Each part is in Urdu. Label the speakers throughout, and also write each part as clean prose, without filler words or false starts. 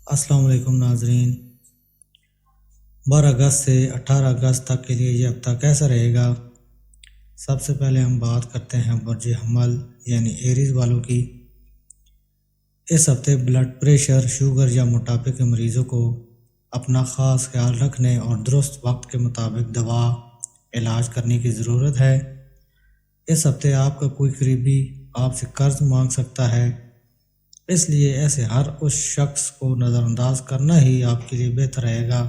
Speaker 1: السلام علیکم ناظرین۔ 12 اگست سے 18 اگست تک کے لیے یہ ہفتہ کیسا رہے گا؟ سب سے پہلے ہم بات کرتے ہیں برج حمل یعنی ایریز والوں کی۔ اس ہفتے بلڈ پریشر، شوگر یا موٹاپے کے مریضوں کو اپنا خاص خیال رکھنے اور درست وقت کے مطابق دوا علاج کرنے کی ضرورت ہے۔ اس ہفتے آپ کا کوئی قریبی آپ سے قرض مانگ سکتا ہے، اس لیے ایسے ہر اس شخص کو نظر انداز کرنا ہی آپ کے لیے بہتر رہے گا،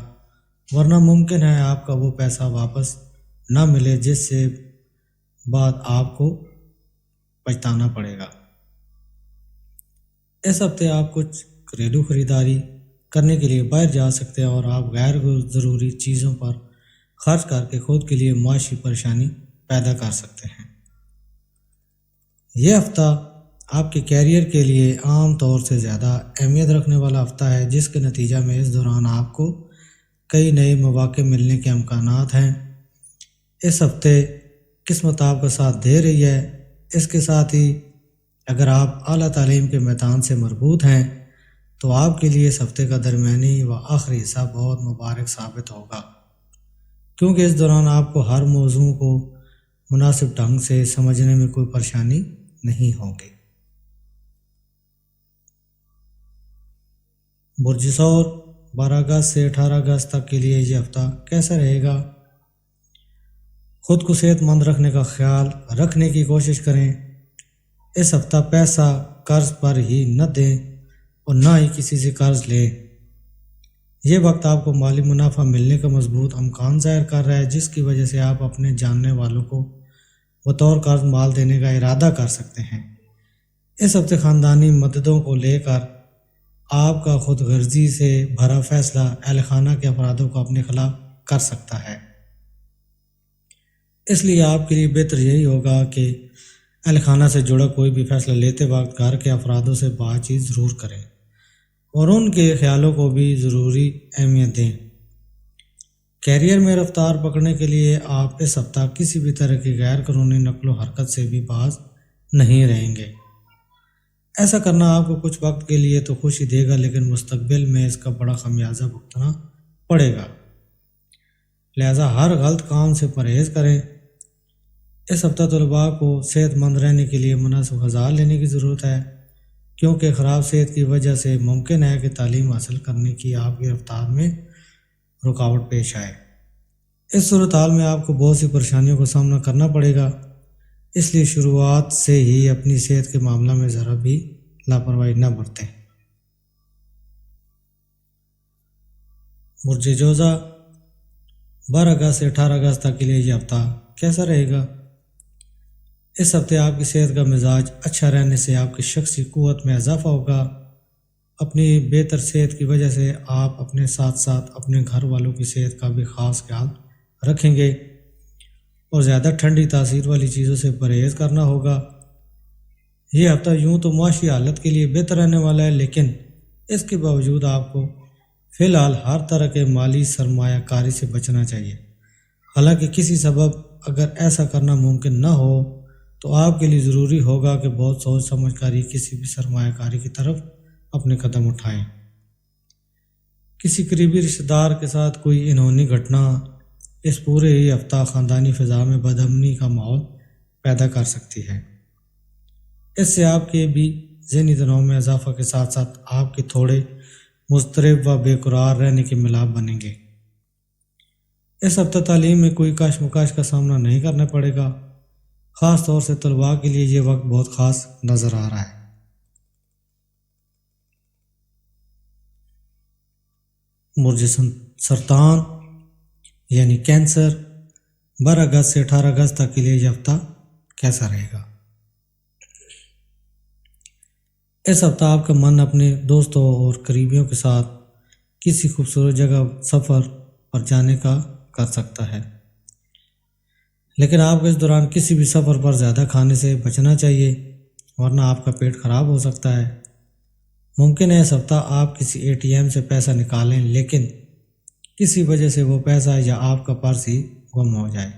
Speaker 1: ورنہ ممکن ہے آپ کا وہ پیسہ واپس نہ ملے جس سے بعد آپ کو پچھتانا پڑے گا۔ اس ہفتے آپ کچھ گھریلو خریداری کرنے کے لیے باہر جا سکتے ہیں اور آپ غیر ضروری چیزوں پر خرچ کر کے خود کے لیے معاشی پریشانی پیدا کر سکتے ہیں۔ یہ ہفتہ آپ کے کیریئر کے لیے عام طور سے زیادہ اہمیت رکھنے والا ہفتہ ہے، جس کے نتیجہ میں اس دوران آپ کو کئی نئے مواقع ملنے کے امکانات ہیں۔ اس ہفتے قسمت آپ کا ساتھ دے رہی ہے۔ اس کے ساتھ ہی اگر آپ اعلیٰ تعلیم کے میدان سے مربوط ہیں تو آپ کے لیے اس ہفتے کا درمیانی و آخری حصہ بہت مبارک ثابت ہوگا، کیونکہ اس دوران آپ کو ہر موضوع کو مناسب ڈھنگ سے سمجھنے میں کوئی پریشانی نہیں ہوگی۔ برج ثور 12 اگست سے 18 اگست تک کے لیے یہ ہفتہ کیسا رہے گا؟ خود کو صحت مند رکھنے کا خیال رکھنے کی کوشش کریں۔ اس ہفتہ پیسہ قرض پر ہی نہ دیں اور نہ ہی کسی سے قرض لیں۔ یہ وقت آپ کو مالی منافع ملنے کا مضبوط امکان ظاہر کر رہا ہے، جس کی وجہ سے آپ اپنے جاننے والوں کو بطور قرض مال دینے کا ارادہ کر سکتے ہیں۔ اس ہفتے خاندانی مددوں کو لے کر آپ کا خود غرضی سے بھرا فیصلہ اہل خانہ کے افرادوں کو اپنے خلاف کر سکتا ہے، اس لیے آپ کے لیے بہتر یہی ہوگا کہ اہل خانہ سے جڑا کوئی بھی فیصلہ لیتے وقت گھر کے افرادوں سے بات چیت ضرور کریں اور ان کے خیالوں کو بھی ضروری اہمیت دیں۔ کیریئر میں رفتار پکڑنے کے لیے آپ اس ہفتہ کسی بھی طرح کی غیر قانونی نقل و حرکت سے بھی باز نہیں رہیں گے۔ ایسا کرنا آپ کو کچھ وقت کے لیے تو خوشی دے گا، لیکن مستقبل میں اس کا بڑا خمیازہ بھگتنا پڑے گا، لہذا ہر غلط کام سے پرہیز کریں۔ اس ہفتہ طلباء کو صحت مند رہنے کے لیے مناسب غذا لینے کی ضرورت ہے، کیونکہ خراب صحت کی وجہ سے ممکن ہے کہ تعلیم حاصل کرنے کی آپ کی رفتار میں رکاوٹ پیش آئے۔ اس صورتحال میں آپ کو بہت سی پریشانیوں کا سامنا کرنا پڑے گا، اس لیے شروعات سے ہی اپنی صحت کے معاملہ میں ذرا بھی لاپرواہی نہ برتیں۔ برج جوزہ 12 اگست سے 18 اگست تک کے لیے یہ ہفتہ کیسا رہے گا؟ اس ہفتے آپ کی صحت کا مزاج اچھا رہنے سے آپ کی شخصی قوت میں اضافہ ہوگا۔ اپنی بہتر صحت کی وجہ سے آپ اپنے ساتھ ساتھ اپنے گھر والوں کی صحت کا بھی خاص خیال رکھیں گے اور زیادہ ٹھنڈی تاثیر والی چیزوں سے پرہیز کرنا ہوگا۔ یہ ہفتہ یوں تو معاشی حالت کے لیے بہتر رہنے والا ہے، لیکن اس کے باوجود آپ کو فی الحال ہر طرح کے مالی سرمایہ کاری سے بچنا چاہیے۔ حالانکہ کسی سبب اگر ایسا کرنا ممکن نہ ہو تو آپ کے لیے ضروری ہوگا کہ بہت سوچ سمجھ کر ہی کسی بھی سرمایہ کاری کی طرف اپنے قدم اٹھائیں۔ کسی قریبی رشتہ دار کے ساتھ کوئی انہونی گھٹنا اس پورے ہی ہفتہ خاندانی فضا میں بدامنی کا ماحول پیدا کر سکتی ہے۔ اس سے آپ کے بھی ذہنی تناؤ میں اضافہ کے ساتھ ساتھ آپ کے تھوڑے مضطرب و بے قرار رہنے کے ملاب بنیں گے۔ اس ہفتہ تعلیم میں کوئی کشمکش کا سامنا نہیں کرنا پڑے گا، خاص طور سے طلباء کے لیے یہ وقت بہت خاص نظر آ رہا ہے۔ برج سرطان یعنی کینسر 12 اگست سے 18 اگست تک کے لیے یہ ہفتہ کیسا رہے گا؟ اس ہفتہ آپ کا من اپنے دوستوں اور قریبیوں کے ساتھ کسی خوبصورت جگہ سفر پر جانے کا کر سکتا ہے، لیکن آپ کو اس دوران کسی بھی سفر پر زیادہ کھانے سے بچنا چاہیے، ورنہ آپ کا پیٹ خراب ہو سکتا ہے۔ ممکن ہے اس ہفتہ آپ کسی ATM سے پیسہ نکالیں، لیکن کسی وجہ سے وہ پیسہ یا آپ کا پرس ہی گم ہو جائے،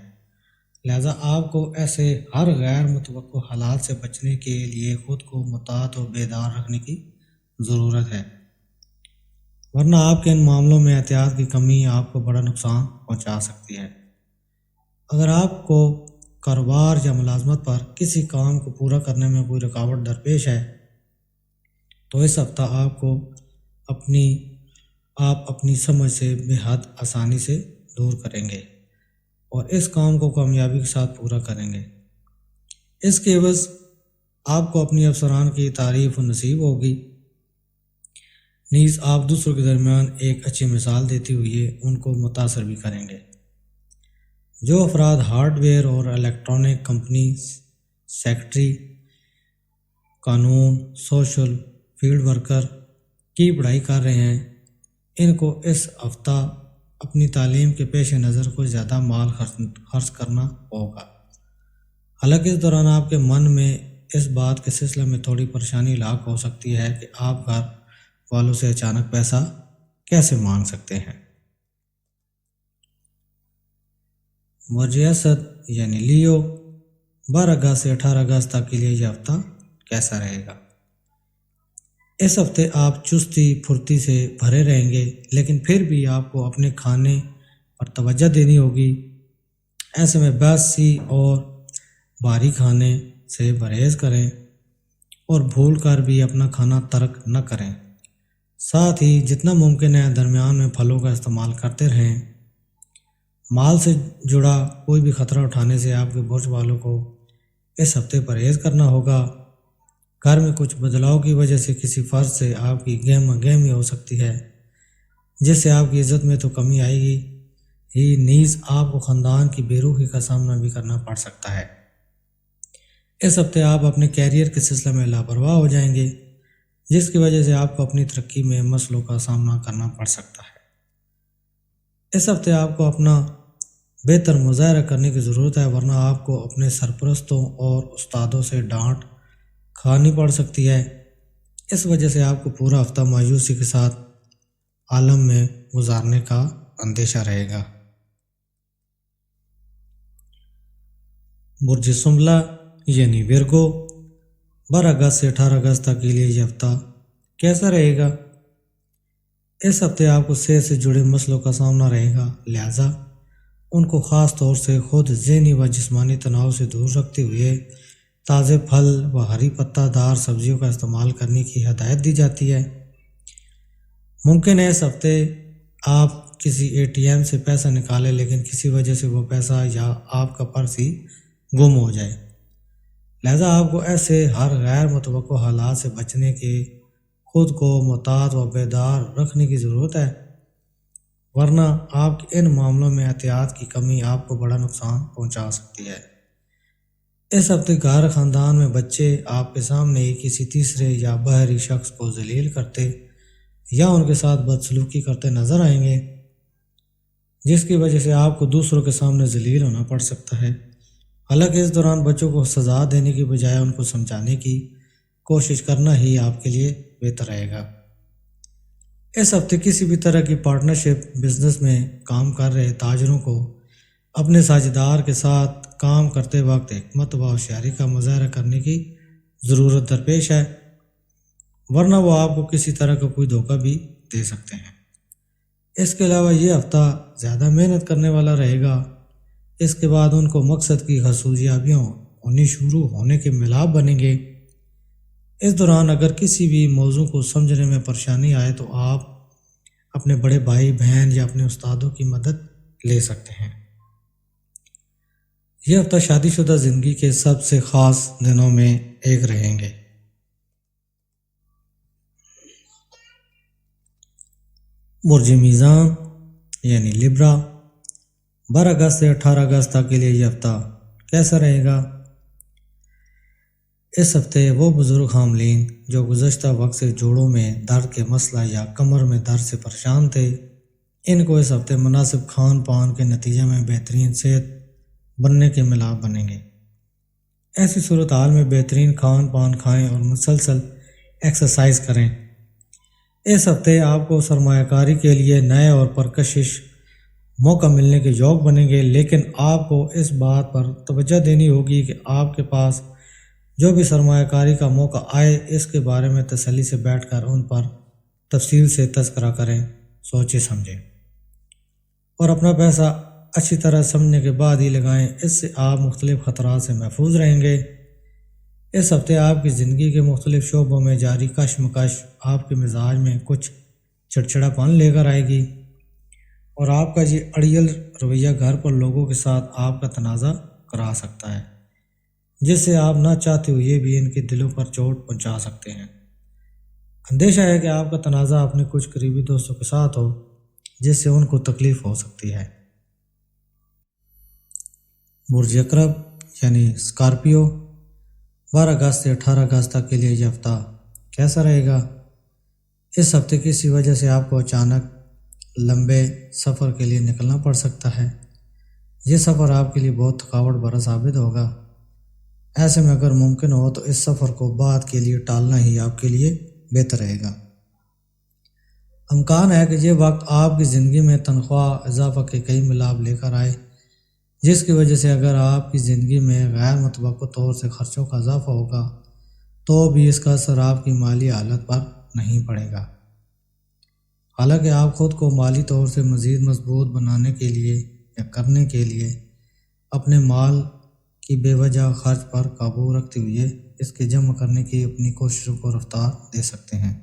Speaker 1: لہذا آپ کو ایسے ہر غیر متوقع حالات سے بچنے کے لیے خود کو محتاط و بیدار رکھنے کی ضرورت ہے۔ ورنہ آپ کے ان معاملوں میں احتیاط کی کمی آپ کو بڑا نقصان پہنچا سکتی ہے۔ اگر آپ کو کاروبار یا ملازمت پر کسی کام کو پورا کرنے میں کوئی رکاوٹ درپیش ہے تو اس ہفتہ آپ اپنی سمجھ سے بے حد آسانی سے دور کریں گے اور اس کام کو کامیابی کے ساتھ پورا کریں گے۔ اس کے عوض آپ کو اپنی افسران کی تعریف و نصیب ہوگی، نیز آپ دوسروں کے درمیان ایک اچھی مثال دیتے ہوئے ان کو متاثر بھی کریں گے۔ جو افراد ہارڈ ویئر اور الیکٹرانک کمپنی، سیکٹری، قانون، سوشل، فیلڈ ورکر کی پڑھائی کر رہے ہیں، ان کو اس ہفتہ اپنی تعلیم کے پیش نظر کو زیادہ مال خرچ کرنا ہوگا۔ حالانکہ اس دوران آپ کے من میں اس بات کے سلسلے میں تھوڑی پریشانی لاحق ہو سکتی ہے کہ آپ گھر والوں سے اچانک پیسہ کیسے مانگ سکتے ہیں۔ برج اسد یعنی لیو، 12 اگست سے 18 اگست تک کے لیے یہ ہفتہ کیسا رہے گا؟ اس ہفتے آپ چستی پھرتی سے بھرے رہیں گے، لیکن پھر بھی آپ کو اپنے کھانے پر توجہ دینی ہوگی۔ ایسے میں باسی اور بھاری کھانے سے پرہیز کریں اور بھول کر بھی اپنا کھانا ترک نہ کریں۔ ساتھ ہی جتنا ممکن ہے درمیان میں پھلوں کا استعمال کرتے رہیں۔ مال سے جڑا کوئی بھی خطرہ اٹھانے سے آپ کے برج والوں کو اس ہفتے پرہیز کرنا ہوگا۔ گھر میں کچھ بدلاؤ کی وجہ سے کسی فرد سے آپ کی گہمی ہو سکتی ہے، جس سے آپ کی عزت میں تو کمی آئے گی ہی، نیز آپ کو خاندان کی بے روحی کا سامنا بھی کرنا پڑ سکتا ہے۔ اس ہفتے آپ اپنے کیریئر کے سلسلے میں لاپرواہ ہو جائیں گے، جس کی وجہ سے آپ کو اپنی ترقی میں مسئلوں کا سامنا کرنا پڑ سکتا ہے۔ اس ہفتے آپ کو اپنا بہتر مظاہرہ کرنے کی ضرورت ہے، ورنہ آپ کو اپنے سرپرستوں اور استادوں سے ڈانٹ کھانی پڑ سکتی ہے۔ اس وجہ سے آپ کو پورا ہفتہ مایوسی کے ساتھ عالم میں گزارنے کا اندیشہ رہے گا۔ برج سنبلہ یعنی ورگو، 12 اگست سے 18 اگست تک کے لیے یہ ہفتہ کیسا رہے گا؟ اس ہفتے آپ کو صحت سے جڑے مسئلوں کا سامنا رہے گا، لہذا ان کو خاص طور سے خود ذہنی و جسمانی تناؤ سے دور رکھتے ہوئے تازے پھل و ہری پتہ دار سبزیوں کا استعمال کرنے کی ہدایت دی جاتی ہے۔ ممکن ہے اس ہفتے آپ کسی ATM سے پیسہ نکالیں، لیکن کسی وجہ سے وہ پیسہ یا آپ کا پرس ہی گم ہو جائے، لہذا آپ کو ایسے ہر غیر متوقع حالات سے بچنے کے خود کو محتاط و بیدار رکھنے کی ضرورت ہے، ورنہ آپ کے ان معاملوں میں احتیاط کی کمی آپ کو بڑا نقصان پہنچا سکتی ہے۔ اس ہفتے گھر خاندان میں بچے آپ کے سامنے ہی کسی تیسرے یا باہری شخص کو ذلیل کرتے یا ان کے ساتھ بدسلوکی کرتے نظر آئیں گے، جس کی وجہ سے آپ کو دوسروں کے سامنے ذلیل ہونا پڑ سکتا ہے۔ حالانکہ اس دوران بچوں کو سزا دینے کی بجائے ان کو سمجھانے کی کوشش کرنا ہی آپ کے لیے بہتر رہے گا۔ اس ہفتے کسی بھی طرح کی پارٹنرشپ بزنس میں کام کر رہے تاجروں کو اپنے ساجھیدار کے ساتھ کام کرتے وقت حکمت و ہوشیاری کا مظاہرہ کرنے کی ضرورت درپیش ہے، ورنہ وہ آپ کو کسی طرح کا کوئی دھوکہ بھی دے سکتے ہیں۔ اس کے علاوہ یہ ہفتہ زیادہ محنت کرنے والا رہے گا۔ اس کے بعد ان کو مقصد کی حصولیابیاں ہونی شروع ہونے کے ملاب بنیں گے۔ اس دوران اگر کسی بھی موضوع کو سمجھنے میں پریشانی آئے تو آپ اپنے بڑے بھائی بہن یا اپنے استادوں کی مدد لے سکتے ہیں۔ یہ ہفتہ شادی شدہ زندگی کے سب سے خاص دنوں میں ایک رہیں گے۔ برج میزان یعنی لیبرا، 12 اگست سے 18 اگست تک کے لیے یہ ہفتہ کیسا رہے گا؟ اس ہفتے وہ بزرگ حاملین جو گزشتہ وقت سے جوڑوں میں درد کے مسئلہ یا کمر میں درد سے پریشان تھے، ان کو اس ہفتے مناسب کھان پان کے نتیجے میں بہترین صحت بننے کے ملاب بنیں گے۔ ایسی صورتحال میں بہترین کھان پان کھائیں اور مسلسل ایکسرسائز کریں۔ اس ہفتے آپ کو سرمایہ کاری کے لیے نئے اور پرکشش موقع ملنے کے یوگ بنیں گے، لیکن آپ کو اس بات پر توجہ دینی ہوگی کہ آپ کے پاس جو بھی سرمایہ کاری کا موقع آئے اس کے بارے میں تسلی سے بیٹھ کر ان پر تفصیل سے تذکرہ کریں، سوچیں سمجھیں اور اپنا پیسہ اچھی طرح سمجھنے کے بعد ہی لگائیں۔ اس سے آپ مختلف خطرات سے محفوظ رہیں گے۔ اس ہفتے آپ کی زندگی کے مختلف شعبوں میں جاری کشمکش آپ کے مزاج میں کچھ چڑچڑا پن لے کر آئے گی، اور آپ کا یہ اڑیل رویہ گھر پر لوگوں کے ساتھ آپ کا تنازع کرا سکتا ہے، جس سے آپ نہ چاہتے ہوئے بھی ان کے دلوں پر چوٹ پہنچا سکتے ہیں۔ اندیشہ ہے کہ آپ کا تنازع اپنے کچھ قریبی دوستوں کے ساتھ ہو، جس سے ان کو تکلیف ہو سکتی ہے۔ برج عقرب یعنی اسکارپیو، 12 اگست سے 18 اگست تک کے لیے یہ ہفتہ کیسا رہے گا؟ اس ہفتے کسی وجہ سے آپ کو اچانک لمبے سفر کے لیے نکلنا پڑ سکتا ہے۔ یہ سفر آپ کے لیے بہت تھکاوٹ بھرا ثابت ہوگا۔ ایسے میں اگر ممکن ہو تو اس سفر کو بعد کے لیے ٹالنا ہی آپ کے لیے بہتر رہے گا۔ امکان ہے کہ یہ وقت آپ کی زندگی میں تنخواہ اضافہ کے کئی ملاب لے کر آئے، جس کی وجہ سے اگر آپ کی زندگی میں غیر متوقع طور سے خرچوں کا اضافہ ہوگا تو بھی اس کا اثر آپ کی مالی حالت پر نہیں پڑے گا۔ حالانکہ آپ خود کو مالی طور سے مزید مضبوط بنانے کے لیے یا کرنے کے لیے اپنے مال کی بے وجہ خرچ پر قابو رکھتے ہوئے اس کے جمع کرنے کی اپنی کوششوں کو رفتار دے سکتے ہیں۔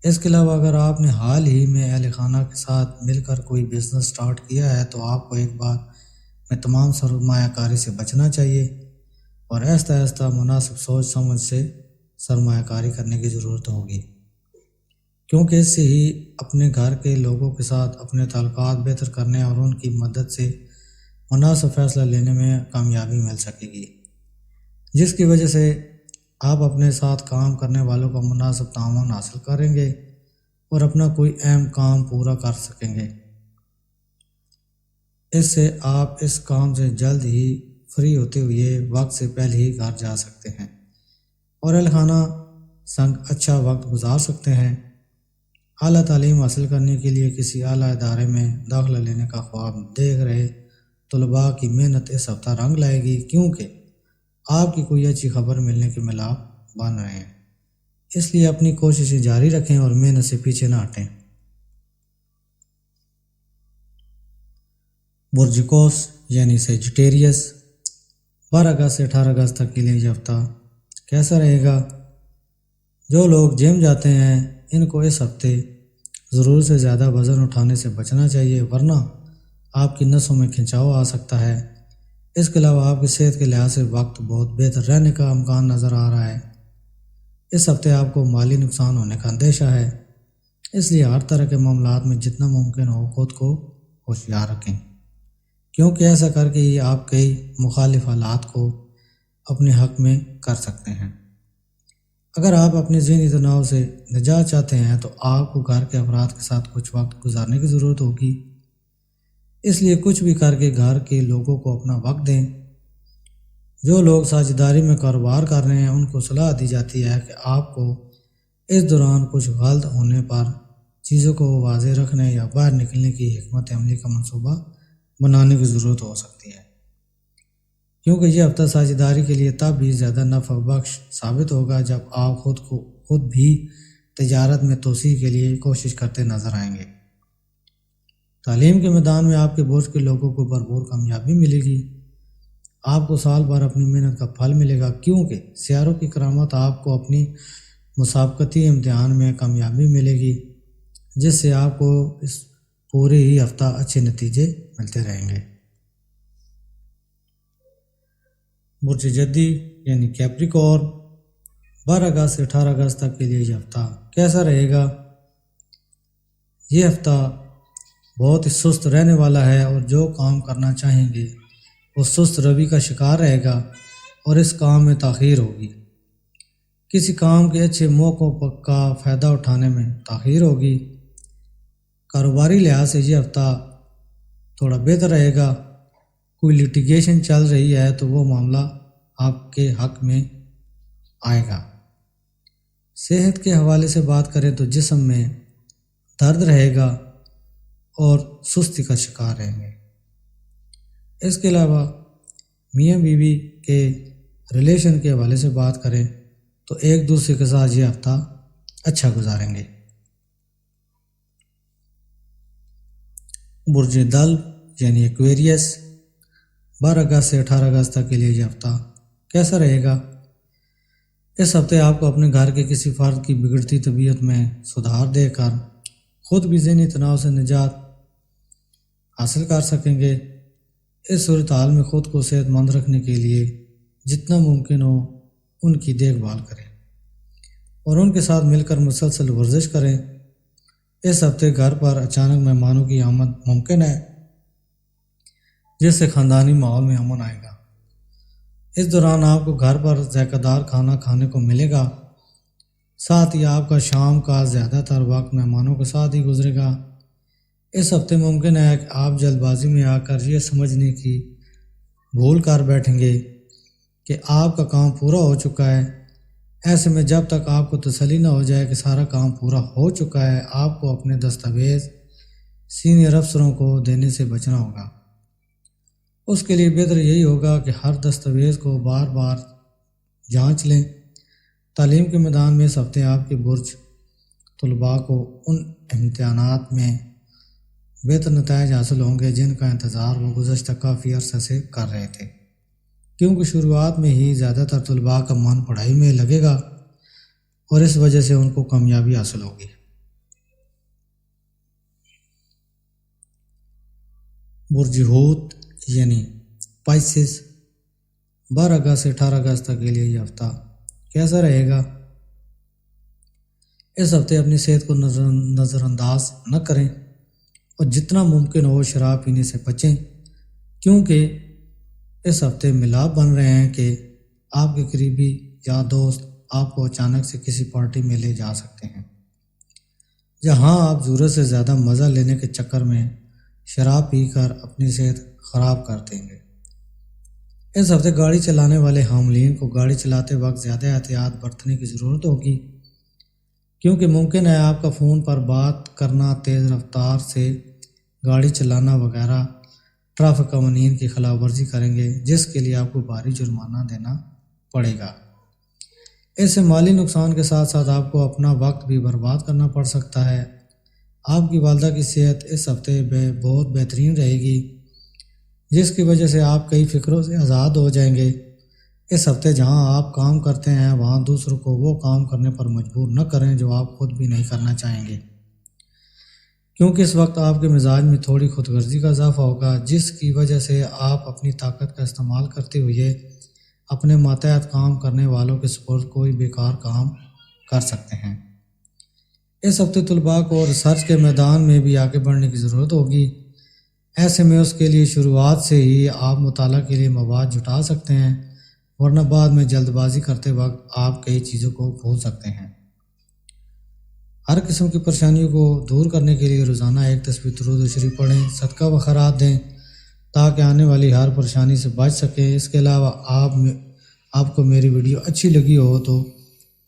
Speaker 1: اس کے علاوہ اگر آپ نے حال ہی میں اہل خانہ کے ساتھ مل کر کوئی بزنس سٹارٹ کیا ہے تو آپ کو ایک بار میں تمام سرمایہ کاری سے بچنا چاہیے اور آہستہ آہستہ مناسب سوچ سمجھ سے سرمایہ کاری کرنے کی ضرورت ہوگی، کیونکہ اس سے ہی اپنے گھر کے لوگوں کے ساتھ اپنے تعلقات بہتر کرنے اور ان کی مدد سے مناسب فیصلہ لینے میں کامیابی مل سکے گی، جس کی وجہ سے آپ اپنے ساتھ کام کرنے والوں کا مناسب تعاون حاصل کریں گے اور اپنا کوئی اہم کام پورا کر سکیں گے۔ اس سے آپ اس کام سے جلد ہی فری ہوتے ہوئے وقت سے پہلے ہی گھر جا سکتے ہیں اور اہل خانہ سنگ اچھا وقت گزار سکتے ہیں۔ اعلیٰ تعلیم حاصل کرنے کے لیے کسی اعلیٰ ادارے میں داخلہ لینے کا خواب دیکھ رہے طلباء کی محنت اس ہفتہ رنگ لائے گی، کیونکہ آپ کی کوئی اچھی خبر ملنے کے ملاب بن رہے ہیں۔ اس لیے اپنی کوششیں جاری رکھیں اور محنت سے پیچھے نہ ہٹیں۔ برج قوس یعنی سیجٹیریس، 12 اگست سے 18 اگست تک کے لیے یہ ہفتہ کیسا رہے گا؟ جو لوگ جم جاتے ہیں ان کو اس ہفتے ضرورت سے زیادہ وزن اٹھانے سے بچنا چاہیے، ورنہ آپ کی نسوں میں کھنچاؤ آ سکتا ہے۔ اس کے علاوہ آپ کی صحت کے لحاظ سے وقت بہت بہتر رہنے کا امکان نظر آ رہا ہے۔ اس ہفتے آپ کو مالی نقصان ہونے کا اندیشہ ہے، اس لیے ہر طرح کے معاملات میں جتنا ممکن ہو خود کو ہوشیار رکھیں، کیونکہ ایسا کر کے ہی آپ کئی مخالف حالات کو اپنے حق میں کر سکتے ہیں۔ اگر آپ اپنے ذہنی تناؤ سے نجات چاہتے ہیں تو آپ کو گھر کے افراد کے ساتھ کچھ وقت گزارنے کی ضرورت ہوگی، اس لیے کچھ بھی کر کے گھر کے لوگوں کو اپنا وقت دیں۔ جو لوگ ساجھیداری میں کاروبار کر رہے ہیں ان کو صلاح دی جاتی ہے کہ آپ کو اس دوران کچھ غلط ہونے پر چیزوں کو واضح رکھنے یا باہر نکلنے کی حکمت عملی کا منصوبہ بنانے کی ضرورت ہو سکتی ہے، کیونکہ یہ ہفتہ ساجھیداری کے لیے تب بھی زیادہ نفع بخش ثابت ہوگا جب آپ خود بھی تجارت میں توسیع کے لیے کوشش کرتے نظر آئیں گے۔ تعلیم کے میدان میں آپ کے برج کے لوگوں کو بھرپور کامیابی ملے گی۔ آپ کو سال بھر اپنی محنت کا پھل ملے گا، کیونکہ سیاروں کی کرامت آپ کو اپنی مسابقتی امتحان میں کامیابی ملے گی، جس سے آپ کو اس پورے ہی ہفتہ اچھے نتیجے ملتے رہیں گے۔ برج جدی یعنی کیپریکورن، 12 اگست سے 18 اگست تک کے لیے یہ ہفتہ کیسا رہے گا؟ یہ ہفتہ بہت ہی سست رہنے والا ہے اور جو کام کرنا چاہیں گے وہ سست روی کا شکار رہے گا اور اس کام میں تاخیر ہوگی۔ کسی کام کے اچھے موقعوں کا فائدہ اٹھانے میں تاخیر ہوگی۔ کاروباری لحاظ سے یہ ہفتہ تھوڑا بہتر رہے گا۔ کوئی لیٹیگیشن چل رہی ہے تو وہ معاملہ آپ کے حق میں آئے گا۔ صحت کے حوالے سے بات کریں تو جسم میں درد رہے گا اور سستی کا شکار رہیں گے۔ اس کے علاوہ میاں بیوی کے ریلیشن کے حوالے سے بات کریں تو ایک دوسرے کے ساتھ یہ ہفتہ اچھا گزاریں گے۔ برج دل یعنی ایکویریس 12 اگست سے 18 اگست تک کے لیے یہ ہفتہ کیسا رہے گا؟ اس ہفتے آپ کو اپنے گھر کے کسی فرد کی بگڑتی طبیعت میں سدھار دے کر خود بھی ذہنی تناؤ سے نجات حاصل کر سکیں گے۔ اس صورتحال میں خود کو صحت مند رکھنے کے لیے جتنا ممکن ہو ان کی دیکھ بھال کریں اور ان کے ساتھ مل کر مسلسل ورزش کریں۔ اس ہفتے گھر پر اچانک مہمانوں کی آمد ممکن ہے، جس سے خاندانی ماحول میں امن آئے گا۔ اس دوران آپ کو گھر پر ذائقہ دار کھانا کھانے کو ملے گا، ساتھ ہی آپ کا شام کا زیادہ تر وقت مہمانوں کے ساتھ ہی گزرے گا۔ اس ہفتے ممکن ہے کہ آپ جلد بازی میں آ کر یہ سمجھنے کی بھول کر بیٹھیں گے کہ آپ کا کام پورا ہو چکا ہے۔ ایسے میں جب تک آپ کو تسلی نہ ہو جائے کہ سارا کام پورا ہو چکا ہے، آپ کو اپنے دستاویز سینئر افسروں کو دینے سے بچنا ہوگا۔ اس کے لیے بہتر یہی ہوگا کہ ہر دستاویز کو بار بار جانچ لیں۔ تعلیم کے میدان میں اس ہفتے آپ کے برج طلباء کو ان امتحانات میں بہتر نتائج حاصل ہوں گے جن کا انتظار وہ گزشتہ کافی عرصے سے کر رہے تھے، کیونکہ شروعات میں ہی زیادہ تر طلباء کا من پڑھائی میں لگے گا اور اس وجہ سے ان کو کامیابی حاصل ہوگی۔ برج حوت یعنی پائسس 12 اگست سے 18 اگست تک کے لیے یہ ہفتہ کیسا رہے گا؟ اس ہفتے اپنی صحت کو نظر انداز نہ کریں اور جتنا ممکن ہو شراب پینے سے بچیں، کیونکہ اس ہفتے ملاپ بن رہے ہیں کہ آپ کے قریبی یا دوست آپ کو اچانک سے کسی پارٹی میں لے جا سکتے ہیں جہاں آپ ضرورت سے زیادہ مزہ لینے کے چکر میں شراب پی کر اپنی صحت خراب کر دیں گے۔ اس ہفتے گاڑی چلانے والے حاملین کو گاڑی چلاتے وقت زیادہ احتیاط برتنے کی ضرورت ہوگی، کیونکہ ممکن ہے آپ کا فون پر بات کرنا، تیز رفتار سے گاڑی چلانا وغیرہ ٹریفک قوانین کی خلاف ورزی کریں گے، جس کے لیے آپ کو بھاری جرمانہ دینا پڑے گا۔ اس سے مالی نقصان کے ساتھ ساتھ آپ کو اپنا وقت بھی برباد کرنا پڑ سکتا ہے۔ آپ کی والدہ کی صحت اس ہفتے بہت بہترین رہے گی، جس کی وجہ سے آپ کئی فکروں سے آزاد ہو جائیں گے۔ اس ہفتے جہاں آپ کام کرتے ہیں وہاں دوسروں کو وہ کام کرنے پر مجبور نہ کریں جو آپ خود بھی نہیں کرنا چاہیں گے، کیونکہ اس وقت آپ کے مزاج میں تھوڑی خود غرضی کا اضافہ ہوگا، جس کی وجہ سے آپ اپنی طاقت کا استعمال کرتے ہوئے اپنے ماتحت کام کرنے والوں کے سپرد کوئی بیکار کام کر سکتے ہیں۔ اس ہفتے طلباء کو ریسرچ کے میدان میں بھی آگے بڑھنے کی ضرورت ہوگی۔ ایسے میں اس کے لیے شروعات سے ہی آپ مطالعہ کے لیے مواد جٹا سکتے ہیں، ورنہ بعد میں جلد بازی کرتے وقت آپ کئی چیزوں کو بھول سکتے ہیں۔ ہر قسم کی پریشانیوں کو دور کرنے کے لیے روزانہ ایک تسبیح درود و شریف پڑھیں، صدقہ و خیرات دیں تاکہ آنے والی ہر پریشانی سے بچ سکیں۔ اس کے علاوہ آپ کو میری ویڈیو اچھی لگی ہو تو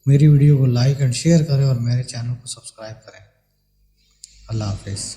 Speaker 1: میری ویڈیو کو لائک اینڈ شیئر کریں اور میرے چینل کو سبسکرائب کریں۔ اللہ حافظ۔